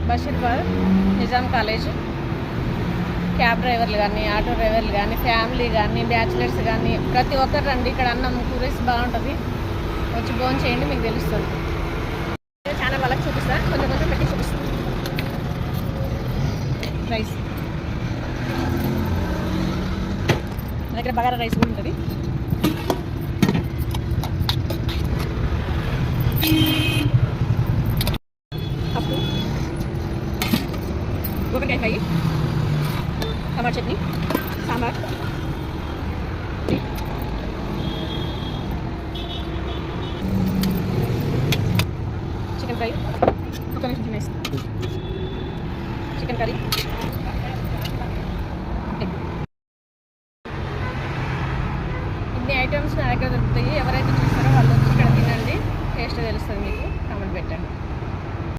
Bashirabad Nizam college. Cab డ్రైవర్లు కానీ, auto డ్రైవర్లు కానీ, ఫ్యామిలీ కానీ, బ్యాచిలర్స్ కానీ ప్రతి ఒక్కరు రండి. ఇక్కడ అన్నం కూరేసి బాగుంటుంది. వచ్చి భోజనం చేయండి, మీకు తెలుస్తుంది. చాలా వాళ్ళకి చూపిస్తాను, కొంచెం కొంచెం పెట్టి చూపిస్తాను. రైస్ నా దగ్గర బగారా రైస్ కూడా ఉంటుంది. పప్పు, గోకరకాయ ఫ్రై, టమాటా చట్నీ, సాంబార్, చికెన్ ఫ్రై, ఒక నిమిషం వేసి చికెన్ కర్రీ,